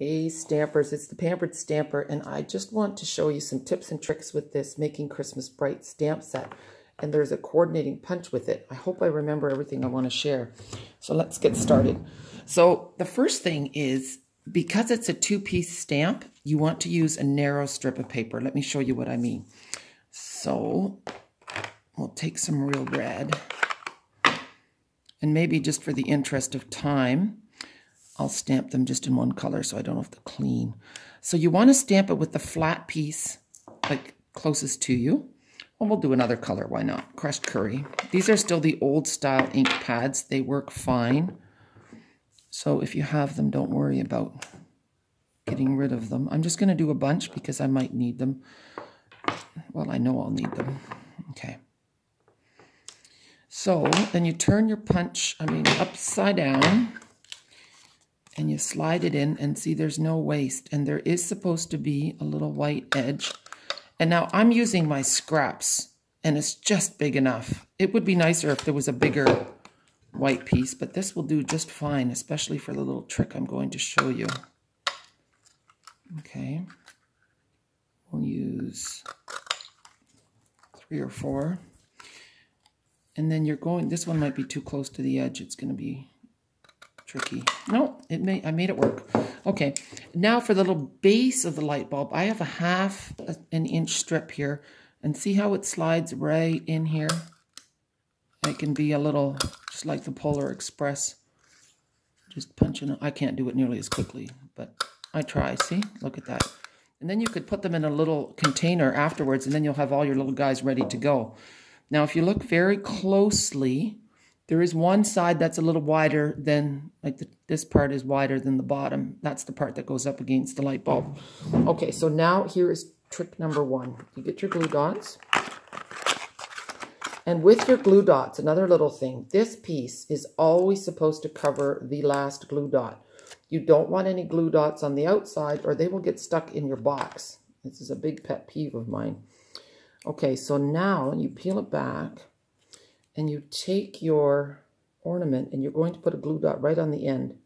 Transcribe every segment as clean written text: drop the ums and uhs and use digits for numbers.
Hey Stampers, it's the Pampered Stamper, and I just want to show you some tips and tricks with this Making Christmas Bright stamp set. And there's a coordinating punch with it. I hope I remember everything I want to share. So let's get started. So the first thing is, because it's a two-piece stamp, you want to use a narrow strip of paper. Let me show you what I mean. So we'll take some real red, and maybe just for the interest of time, I'll stamp them just in one color so I don't have to clean. So you want to stamp it with the flat piece, like closest to you. Well, we'll do another color, why not? Crushed curry. These are still the old style ink pads. They work fine. So if you have them, don't worry about getting rid of them. I'm just going to do a bunch because I might need them. Well, I know I'll need them. Okay. So then you turn your punch, upside down. And you slide it in and see there's no waste. And there is supposed to be a little white edge. And now I'm using my scraps and it's just big enough. It would be nicer if there was a bigger white piece, but this will do just fine, especially for the little trick I'm going to show you. Okay. We'll use 3 or 4. And then you're going, this one might be too close to the edge. It's going to be tricky. No, I made it work. Okay, now for the little base of the light bulb, I have a 1/2 inch strip here, and see how it slides right in here? It can be a little, just like the Polar Express, just punching it. I can't do it nearly as quickly, but I try. See, look at that. And then you could put them in a little container afterwards, and then you'll have all your little guys ready to go. Now, if you look very closely, there is one side that's a little wider than, this part is wider than the bottom. That's the part that goes up against the light bulb. Okay, so now here is trick number 1. You get your glue dots. And with your glue dots, another little thing, this piece is always supposed to cover the last glue dot. You don't want any glue dots on the outside or they will get stuck in your box. This is a big pet peeve of mine. Okay, so now you peel it back. And you take your ornament and you're going to put a glue dot right on the end.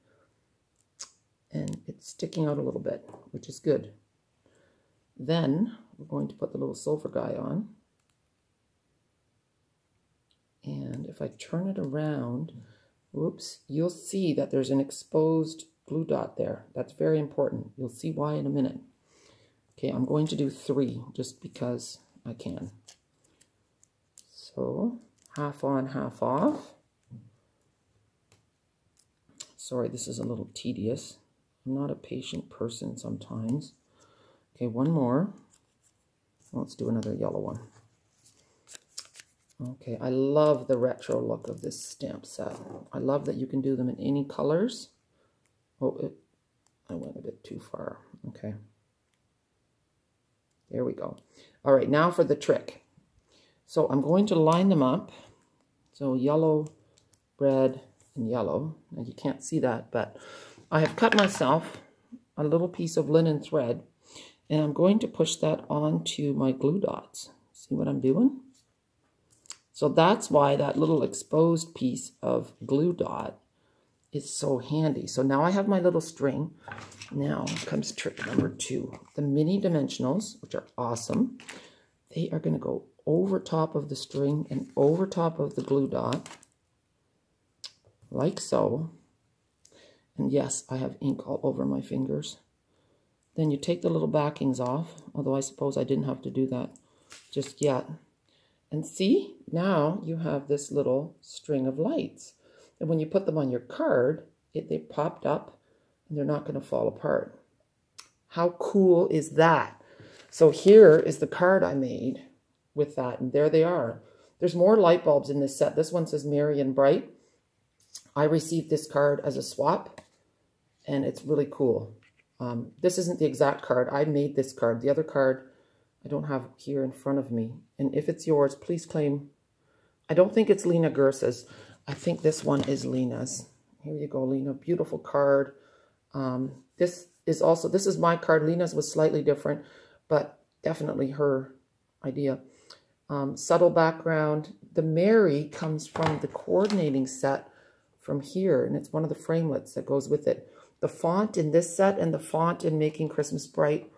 And it's sticking out a little bit, which is good. Then we're going to put the little silver guy on. And if I turn it around, whoops, you'll see that there's an exposed glue dot there. That's very important. You'll see why in a minute. Okay, I'm going to do 3 just because I can. So 1/2 on, 1/2 off. Sorry, this is a little tedious. I'm not a patient person sometimes. Okay, one more. Let's do another yellow one. Okay, I love the retro look of this stamp set. I love that you can do them in any colors. Oh, I went a bit too far. Okay. There we go. All right, now for the trick. So I'm going to line them up. So yellow, red, and yellow. Now you can't see that, but I have cut myself a little piece of linen thread, and I'm going to push that onto my glue dots. See what I'm doing? So that's why that little exposed piece of glue dot is so handy. So now I have my little string. Now comes trick number 2. The mini dimensionals, which are awesome. They are going to go over top of the string and over top of the glue dot, like so. And yes, I have ink all over my fingers. Then you take the little backings off, although I suppose I didn't have to do that just yet. And see, now you have this little string of lights. And when you put them on your card, they popped up and they're not going to fall apart. How cool is that? So here is the card I made with that, and there they are. There's more light bulbs in this set. This one says Merry and Bright. I received this card as a swap, and it's really cool. This isn't the exact card. I made this card. The other card I don't have here in front of me. And if it's yours, please claim. I don't think it's Lena Gersa's. I think this one is Lena's. Here you go, Lena. Beautiful card. This is my card. Lena's was slightly different, but definitely her idea. Subtle background. The Merry comes from the coordinating set from here, and it's one of the framelits that goes with it. The font in this set and the font in Making Christmas Bright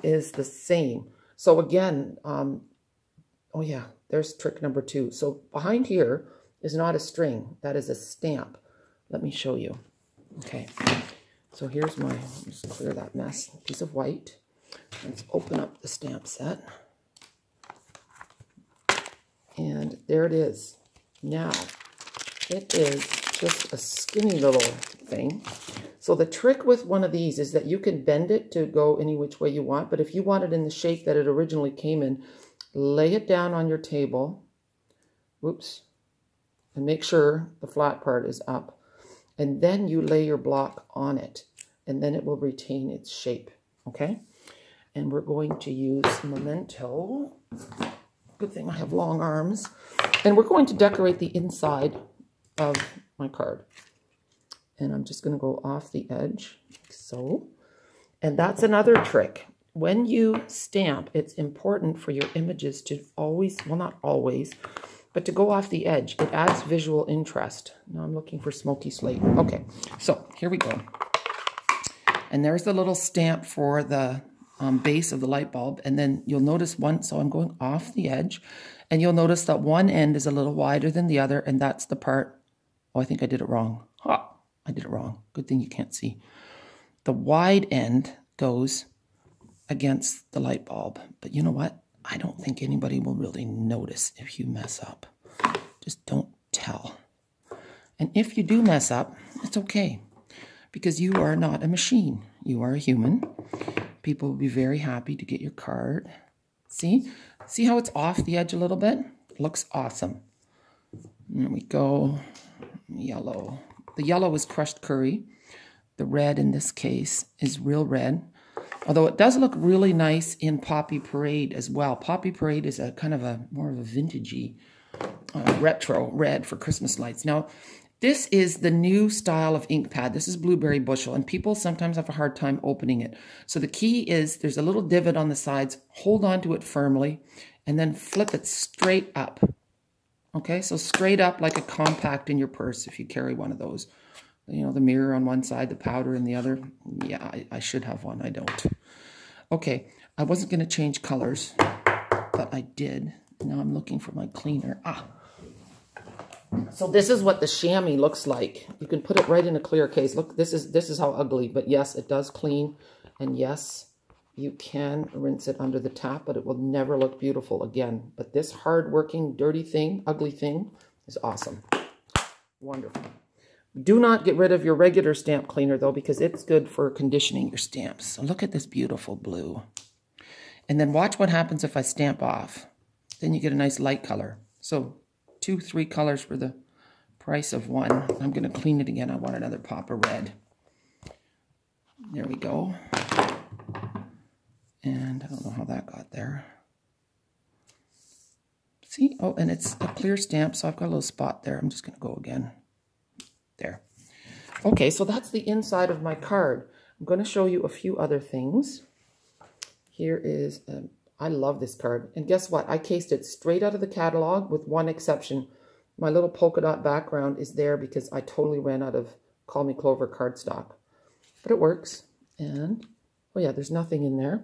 is the same. So again, oh yeah, there's trick number 2. So behind here is not a string, that is a stamp. Let me show you. Okay, so here's my, just clear that mess, piece of white. Let's open up the stamp set. And there it is. Now, it is just a skinny little thing. So the trick with one of these is that you can bend it to go any which way you want, but if you want it in the shape that it originally came in, lay it down on your table, whoops, and make sure the flat part is up. And then you lay your block on it, and then it will retain its shape, okay? And we're going to use Memento. Good thing I have long arms. And we're going to decorate the inside of my card. And I'm just going to go off the edge, like so. And that's another trick. When you stamp, it's important for your images to always, well, not always, but to go off the edge. It adds visual interest. Now I'm looking for smoky slate. Okay, so here we go. And there's the little stamp for the base of the light bulb. And then you'll notice one, so I'm going off the edge. And you'll notice that one end is a little wider than the other, and that's the part, oh, I think I did it wrong. Ha! I did it wrong. Good thing you can't see. The wide end goes against the light bulb. But you know what? I don't think anybody will really notice if you mess up. Just don't tell. And if you do mess up, it's okay. Because you are not a machine. You are a human. People will be very happy to get your card. See? See how it's off the edge a little bit? Looks awesome. There we go. Yellow. The yellow is crushed curry. The red in this case is real red. Although it does look really nice in Poppy Parade as well. Poppy Parade is a kind of a more of a vintagey retro red for Christmas lights. Now, this is the new style of ink pad. This is Blueberry Bushel, and people sometimes have a hard time opening it. So the key is there's a little divot on the sides. Hold on to it firmly, and then flip it straight up. Okay, so straight up like a compact in your purse if you carry one of those. You know, the mirror on one side, the powder in the other. Yeah, I should have one. I don't. Okay, I wasn't going to change colors, but I did. Now I'm looking for my cleaner. So this is what the chamois looks like. You can put it right in a clear case. Look, this is how ugly, but yes, it does clean. And yes, you can rinse it under the tap, but it will never look beautiful again. But this hard-working, dirty thing, ugly thing, is awesome. Wonderful. Do not get rid of your regular stamp cleaner, though, because it's good for conditioning your stamps. So look at this beautiful blue. And then watch what happens if I stamp off. Then you get a nice light color. So 2, 3 colors for the price of one. I'm going to clean it again. I want another pop of red. There we go. And I don't know how that got there. See? Oh, and it's a clear stamp, so I've got a little spot there. I'm just going to go again. There. Okay, so that's the inside of my card. I'm going to show you a few other things. Here is, I love this card. And guess what? I cased it straight out of the catalog with one exception. My little polka dot background is there because I totally ran out of Call Me Clover cardstock. But it works. And, oh yeah, there's nothing in there.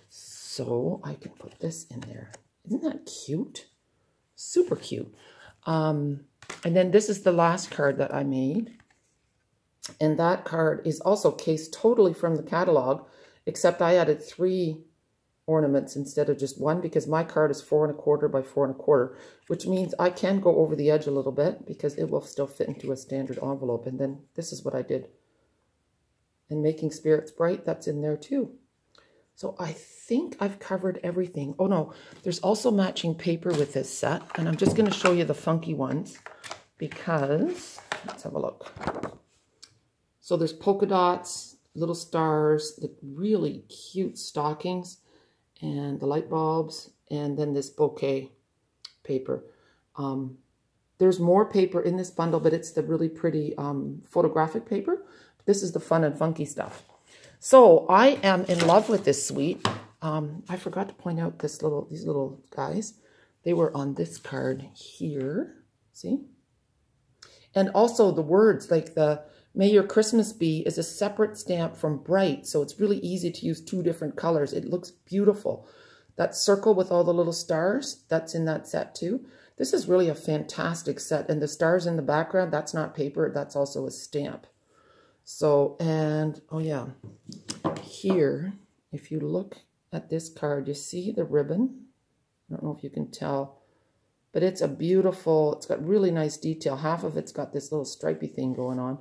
So I can put this in there. Isn't that cute? Super cute. And then this is the last card that I made. And that card is also cased totally from the catalog, except I added 3 ornaments instead of just 1 because my card is 4 1/4 by 4 1/4, which means I can go over the edge a little bit because it will still fit into a standard envelope. And then this is what I did. And Making Spirits Bright, that's in there too. So I think I've covered everything. Oh no, there's also matching paper with this set. And I'm just going to show you the funky ones because, let's have a look. So there's polka dots, little stars, the really cute stockings, and the light bulbs, and then this bouquet paper. There's more paper in this bundle, but it's the really pretty photographic paper. This is the fun and funky stuff. So I am in love with this suite. I forgot to point out these little guys. They were on this card here. See? And also the words, like the May Your Christmas Be is a separate stamp from Bright, so it's really easy to use 2 different colors. It looks beautiful. That circle with all the little stars, that's in that set too. This is really a fantastic set, and the stars in the background, that's not paper, that's also a stamp. So, and, oh yeah, here, if you look at this card, you see the ribbon? I don't know if you can tell, but it's a beautiful, it's got really nice detail. Half of it's got this little stripy thing going on.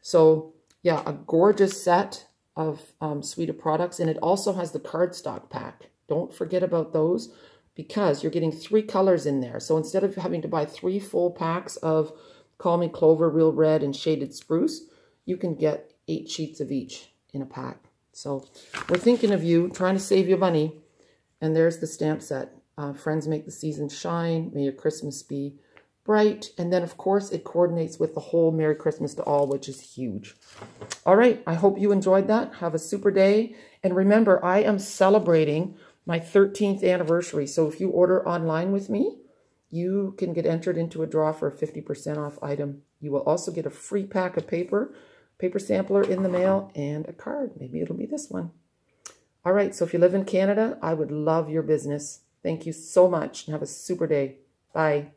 So, yeah, a gorgeous set of suite of products, and it also has the cardstock pack. Don't forget about those, because you're getting 3 colors in there. So instead of having to buy 3 full packs of Call Me Clover, Real Red, and Shaded Spruce, you can get 8 sheets of each in a pack. So we're thinking of you, trying to save you money. And there's the stamp set. Friends Make the Season Shine, May Your Christmas Be Bright. And then, of course, it coordinates with the whole Merry Christmas to All, which is huge. All right, I hope you enjoyed that. Have a super day. And remember, I am celebrating my 13th anniversary. So if you order online with me, you can get entered into a draw for a 50% off item. You will also get a free pack of paper sampler in the mail, and a card. Maybe it'll be this one. All right, so if you live in Canada, I would love your business. Thank you so much, and have a super day. Bye.